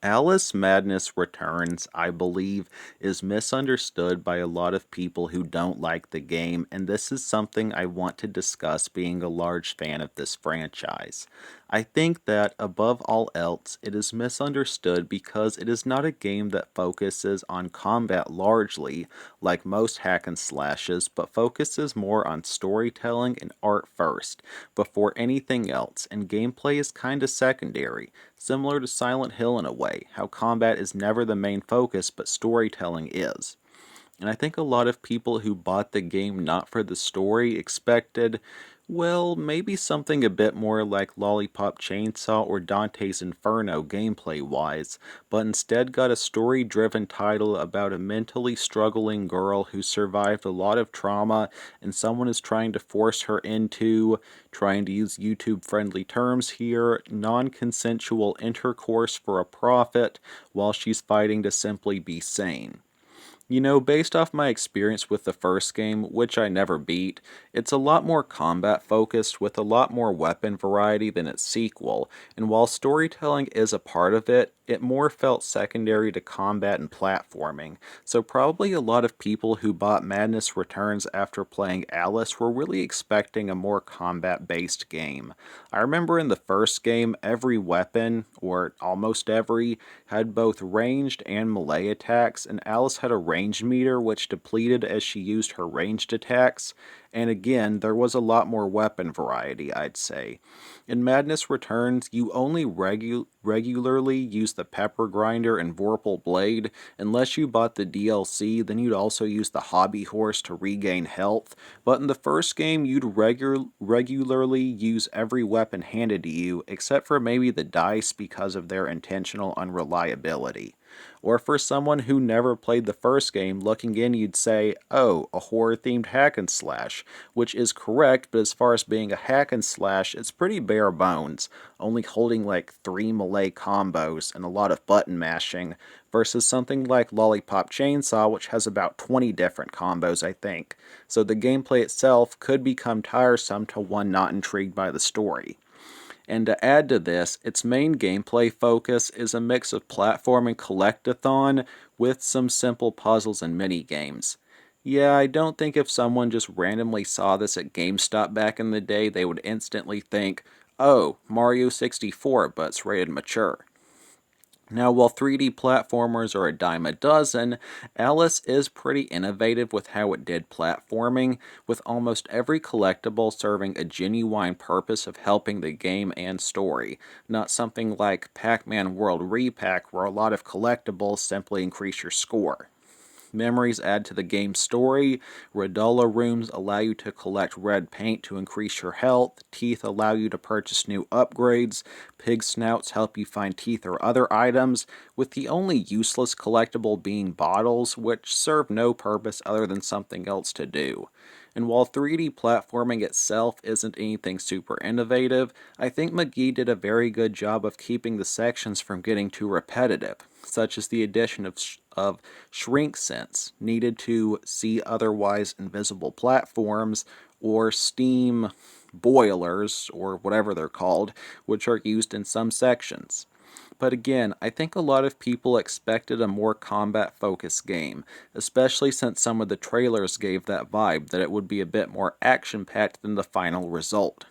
Alice Madness Returns, I believe, is misunderstood by a lot of people who don't like the game, and this is something I want to discuss being a large fan of this franchise. I think that, above all else, it is misunderstood because it is not a game that focuses on combat largely, like most hack and slashes, but focuses more on storytelling and art first, before anything else, and gameplay is kinda secondary. Similar to Silent Hill in a way, how combat is never the main focus, but storytelling is. And I think a lot of people who bought the game not for the story expected, well, maybe something a bit more like Lollipop Chainsaw or Dante's Inferno gameplay wise, but instead got a story driven title about a mentally struggling girl who survived a lot of trauma and someone is trying to force her into, trying to use YouTube friendly terms here, non consensual intercourse for a profit while she's fighting to simply be sane. Based off my experience with the first game, which I never beat, it's a lot more combat focused with a lot more weapon variety than its sequel, and while storytelling is a part of it, it more felt secondary to combat and platforming. So probably a lot of people who bought Madness Returns after playing Alice were really expecting a more combat-based game. I remember in the first game, every weapon, or almost every, had both ranged and melee attacks, and Alice had a range meter which depleted as she used her ranged attacks, and again, there was a lot more weapon variety, I'd say. In Madness Returns, you only regularly use the Pepper Grinder and Vorpal Blade. Unless you bought the DLC, then you'd also use the Hobby Horse to regain health. But in the first game, you'd regularly use every weapon handed to you, except for maybe the dice because of their intentional unreliability. Or for someone who never played the first game, looking in, you'd say, oh, a horror themed hack and slash, which is correct, but as far as being a hack and slash, it's pretty bare bones, only holding like 3 melee combos and a lot of button mashing, versus something like Lollipop Chainsaw, which has about 20 different combos, I think. So the gameplay itself could become tiresome to one not intrigued by the story. And to add to this, its main gameplay focus is a mix of platform and collectathon with some simple puzzles and mini games. Yeah, I don't think if someone just randomly saw this at GameStop back in the day, they would instantly think, oh, Mario 64, but it's rated mature. Now, while 3D platformers are a dime a dozen, Alice is pretty innovative with how it did platforming, with almost every collectible serving a genuine purpose of helping the game and story, not something like Pac-Man World Repack where a lot of collectibles simply increase your score. Memories add to the game's story. Radula rooms allow you to collect red paint to increase your health. Teeth allow you to purchase new upgrades. Pig snouts help you find teeth or other items, with the only useless collectible being bottles, which serve no purpose other than something else to do. And while 3D platforming itself isn't anything super innovative, I think McGee did a very good job of keeping the sections from getting too repetitive, such as the addition of shrink sense needed to see otherwise invisible platforms, or steam boilers, or whatever they're called, which are used in some sections. But again, I think a lot of people expected a more combat focused game, especially since some of the trailers gave that vibe that it would be a bit more action packed than the final result.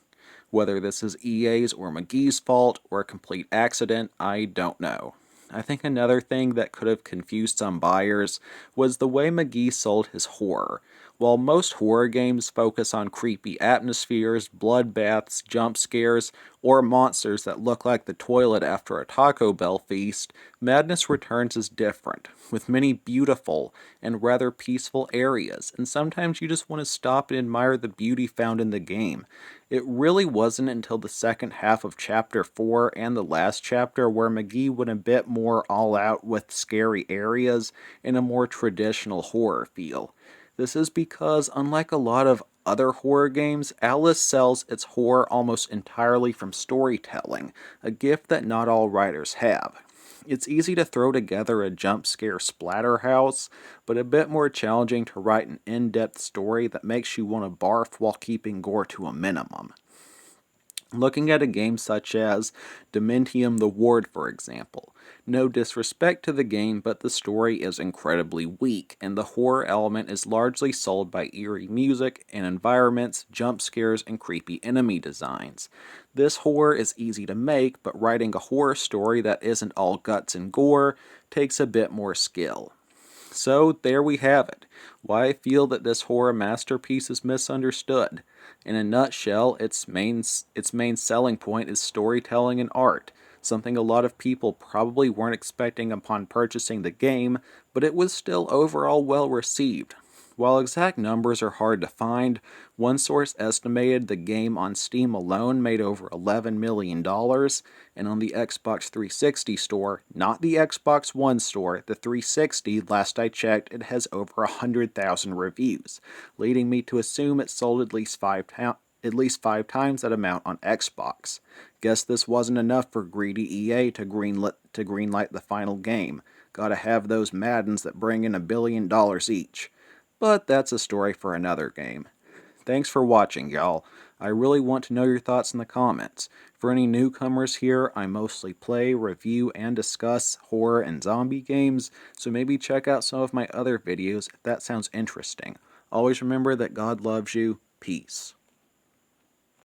Whether this is EA's or McGee's fault or a complete accident, I don't know. I think another thing that could have confused some buyers was the way McGee sold his horror. While most horror games focus on creepy atmospheres, bloodbaths, jump scares, or monsters that look like the toilet after a Taco Bell feast, Madness Returns is different, with many beautiful and rather peaceful areas, and sometimes you just want to stop and admire the beauty found in the game. It really wasn't until the second half of Chapter 4 and the last chapter where McGee went a bit more all out with scary areas and a more traditional horror feel. This is because, unlike a lot of other horror games, Alice sells its horror almost entirely from storytelling, a gift that not all writers have. It's easy to throw together a jump scare splatterhouse, but a bit more challenging to write an in-depth story that makes you want to barf while keeping gore to a minimum. Looking at a game such as Dementium the Ward, for example. No disrespect to the game, but the story is incredibly weak, and the horror element is largely sold by eerie music and environments, jump scares, and creepy enemy designs. This horror is easy to make, but writing a horror story that isn't all guts and gore takes a bit more skill. So there we have it. Why I feel that this horror masterpiece is misunderstood. In a nutshell, its main selling point is storytelling and art, something a lot of people probably weren't expecting upon purchasing the game, but it was still overall well received. While exact numbers are hard to find, one source estimated the game on Steam alone made over $11 million, and on the Xbox 360 store, not the Xbox One store, the 360, last I checked, it has over 100,000 reviews, leading me to assume it sold at least five times that amount on Xbox. Guess this wasn't enough for greedy EA to greenlight the final game. Gotta have those Maddens that bring in $1 billion each. But that's a story for another game. Thanks for watching, y'all. I really want to know your thoughts in the comments. For any newcomers here, I mostly play, review, and discuss horror and zombie games, so maybe check out some of my other videos if that sounds interesting. Always remember that God loves you. Peace.